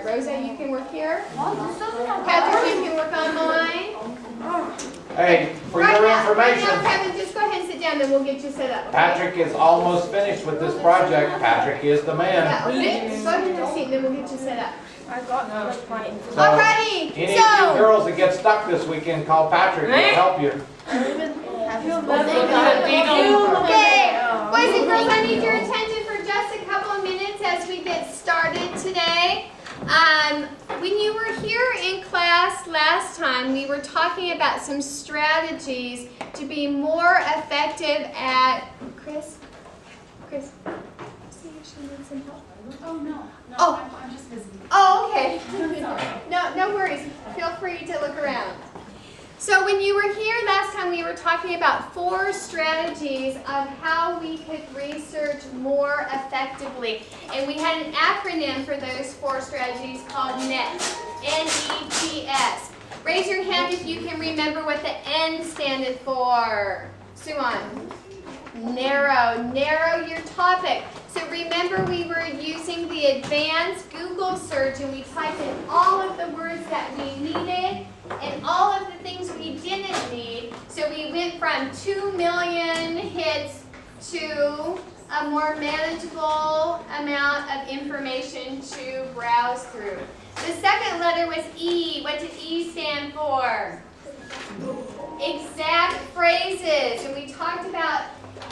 Rosa, you can work here. Patrick, you can work on mine. Hey, for your Right information, now, Kevin, just go ahead and sit down, then we'll get you set up. Okay? Patrick is almost finished with this project. Patrick is the man. Yeah, okay. Go ahead and have a seat, and then we'll get you set up. I got no point. So, Alrighty, any of you so. girls that get stuck this weekend, call Patrick. He'll help you. Okay, boys and girls, I need your attention for just a couple of minutes as we get started today. When you were here in class last time, we were talking about some strategies to be more effective at, Chris, see if she needs some help. Oh, no. Oh. I'm just visiting. Oh, okay. Sorry. No worries. Feel free to look around. So when you were here last time, we were talking about 4 strategies of how we could research more effectively. And we had an acronym for those 4 strategies called NETS, N-E-T-S. Raise your hand if you can remember what the N standed for. Suan. Narrow your topic. So remember, we were using the advanced Google search and we typed in all of the words that we needed and all of the things we didn't need. So we went from 2 million hits to a more manageable amount of information to browse through. The second letter was E. What did E stand for? Exact phrases. And we talked about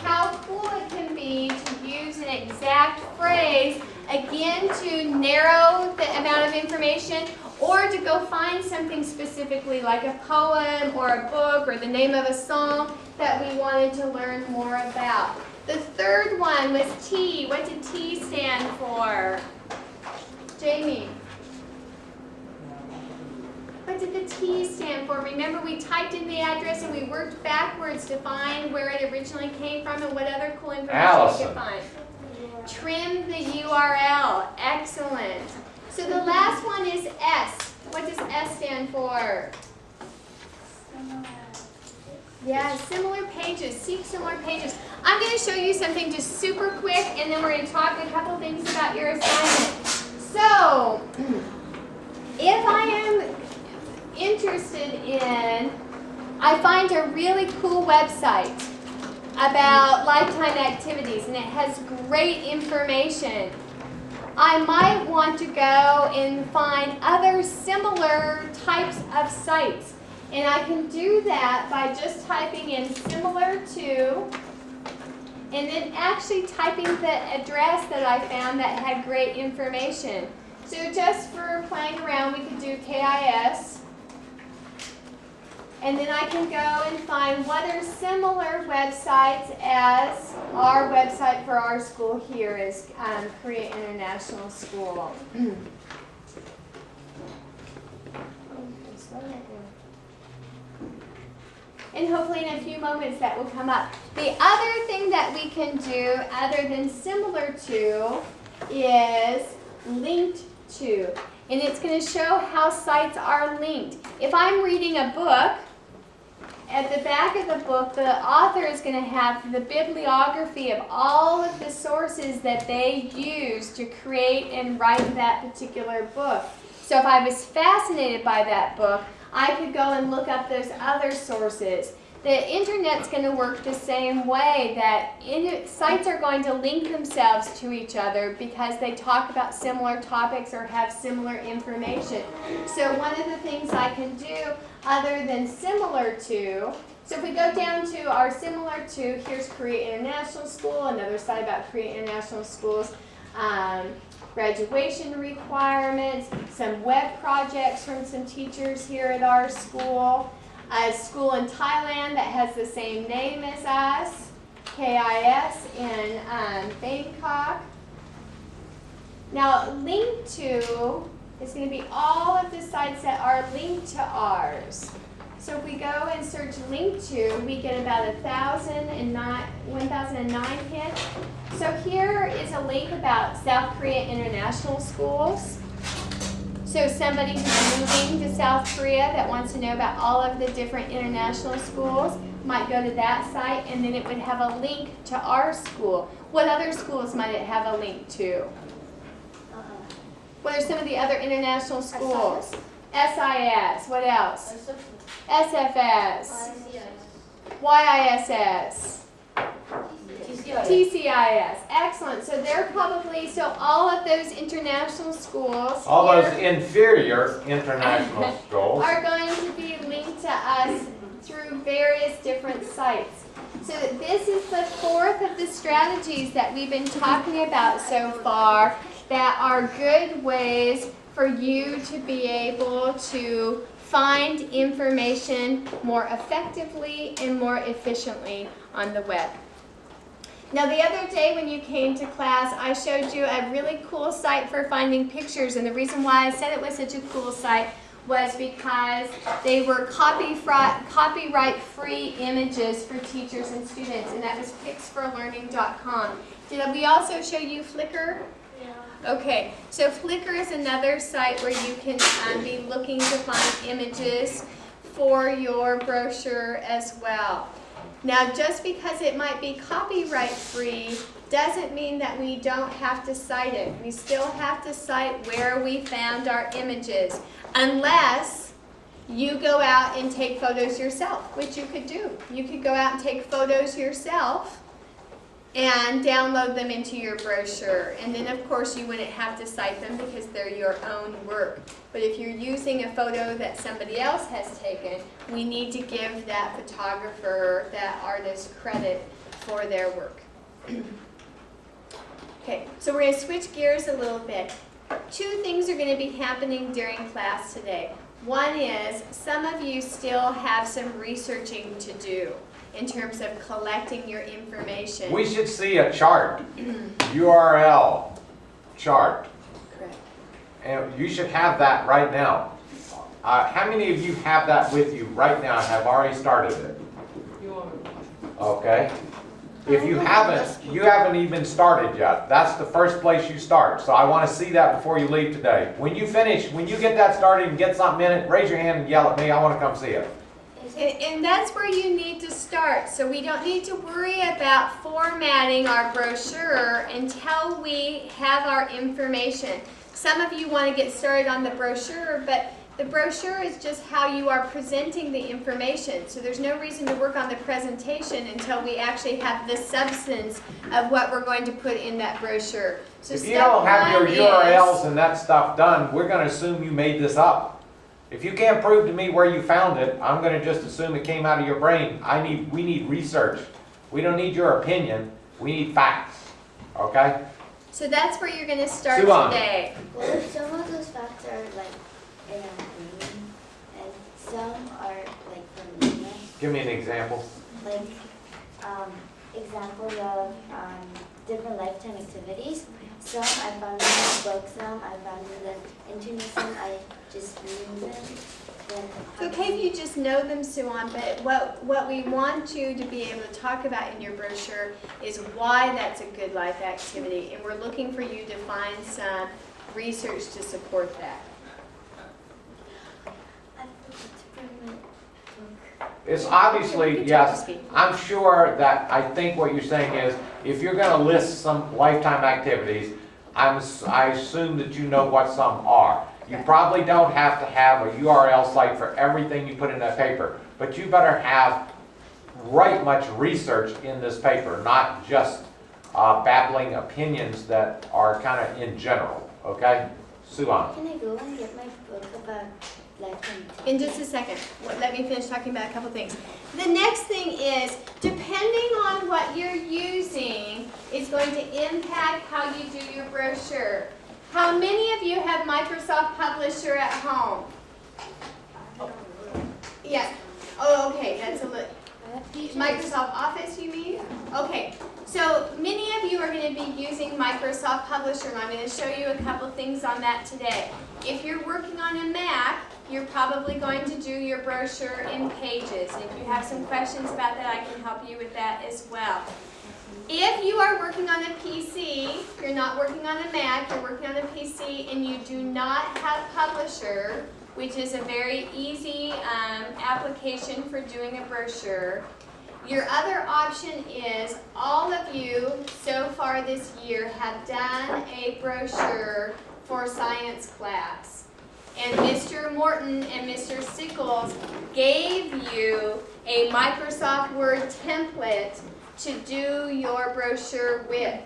how cool it can be to use an exact phrase, again, to narrow the amount of information or to go find something specifically like a poem or a book or the name of a song that we wanted to learn more about. The third one was T. What did T stand for? Jamie? What did the T stand for? Remember, we typed in the address and we worked backwards to find where it originally came from and what other cool information we could find. Trim the URL. Excellent. So the last one is S. What does S stand for? Yeah, similar pages. Seek similar pages. I'm going to show you something just super quick, and then we're going to talk a couple things about your assignment. So, if I am interested in, I find a really cool website about lifetime activities, and it has great information. I might want to go and find other similar types of sites. And I can do that by just typing in similar to, and then actually typing the address that I found that had great information. So just for playing around, we could do KIS. And then I can go and find what are similar websites as our website for our school here is Korea International School. And hopefully in a few moments that will come up. The other thing that we can do other than similar to is linked to. And it's going to show how sites are linked. If I'm reading a book, at the back of the book, the author is going to have the bibliography of all of the sources that they use to create and write that particular book. So if I was fascinated by that book, I could go and look up those other sources. The internet's going to work the same way, that sites are going to link themselves to each other because they talk about similar topics or have similar information. So one of the things I can do other than similar to, so if we go down to our similar to, here's Korea International School, another site about Korea International Schools, graduation requirements, some web projects from some teachers here at our school, a school in Thailand that has the same name as us, KIS in Bangkok. Now, linked to is going to be all of the sites that are linked to ours. So if we go and search linked to, we get about 1,009 hits. So here is a link about South Korea International Schools. So somebody who's moving to South Korea that wants to know about all of the different international schools might go to that site, and then it would have a link to our school. What other schools might it have a link to? What are some of the other international schools? SIS. What else? SFS. YISS. TCIS. Excellent. So they're probably, so all of those international schools All here those inferior international schools. are going to be linked to us through various different sites. So this is the fourth of the strategies that we've been talking about so far that are good ways for you to be able to find information more effectively and more efficiently on the web. Now the other day when you came to class, I showed you a really cool site for finding pictures, and the reason why I said it was such a cool site was because they were copyright-free images for teachers and students, and that was picsforlearning.com. Did we also show you Flickr? Yeah. Okay, so Flickr is another site where you can be looking to find images for your brochure as well. Now, just because it might be copyright-free doesn't mean that we don't have to cite it. We still have to cite where we found our images, unless you go out and take photos yourself, which you could do. You could go out and take photos yourself and download them into your brochure. And then, of course, you wouldn't have to cite them because they're your own work. But if you're using a photo that somebody else has taken, we need to give that photographer, that artist, credit for their work. Okay, so we're going to switch gears a little bit. Two things are going to be happening during class today. One is some of you still have some researching to do in terms of collecting your information. We should see a chart, URL chart. Correct. And you should have that right now. How many of you have that with you right now and have already started it? Okay. If you haven't even started yet. That's the first place you start. So I want to see that before you leave today. When you finish, when you get that started and get something in it, raise your hand and yell at me. I want to come see it. And that's where you need to start. So we don't need to worry about formatting our brochure until we have our information. Some of you want to get started on the brochure, but the brochure is just how you are presenting the information. So there's no reason to work on the presentation until we actually have the substance of what we're going to put in that brochure. So If you don't have your URLs and that stuff done, we're going to assume you made this up. If you can't prove to me where you found it, I'm going to just assume it came out of your brain. We need research. We don't need your opinion. We need facts. Okay? So that's where you're going to start Suan. today. What if some of those facts are like in a green and some are like from the internet? Give me an example. Like examples of different lifetime activities. Some I found in the book, some I found in the internet, some I just knew them. It's okay if you just know them, Suan, but what we want you to be able to talk about in your brochure is why that's a good life activity, and we're looking for you to find some research to support that. I forgot to bring my book. It's obviously, yes, I'm sure that I think what you're saying is, if you're going to list some lifetime activities, I assume that you know what some are. You probably don't have to have a URL site for everything you put in that paper, but you better have right much research in this paper, not just babbling opinions that are kind of in general, okay? Suan. Can I go and get my book about lifetime activities? In just a second, let me finish talking about a couple things. The next thing is, depending on what you're using, is going to impact how you do your brochure. How many of you have Microsoft Publisher at home? Yes. Oh, okay, that's a little. Microsoft Office, you mean? Okay, so many of you are going to be using Microsoft Publisher, and I'm going to show you a couple things on that today. If you're working on a Mac, you're probably going to do your brochure in Pages. And if you have some questions about that, I can help you with that as well. If you are working on a PC, you're not working on a Mac, you're working on a PC, and you do not have Publisher, which is a very easy application for doing a brochure, your other option is all of you so far this year have done a brochure for science class. And Mr. Morton and Mr. Sickles gave you a Microsoft Word template to do your brochure with.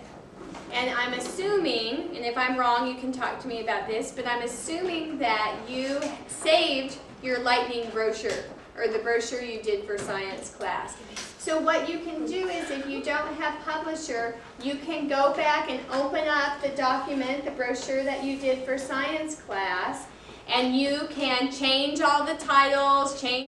And I'm assuming, and if I'm wrong you can talk to me about this, but I'm assuming that you saved your lightning brochure, or the brochure you did for science class. So what you can do is, if you don't have Publisher, you can go back and open up the document, the brochure that you did for science class, and you can change all the titles, change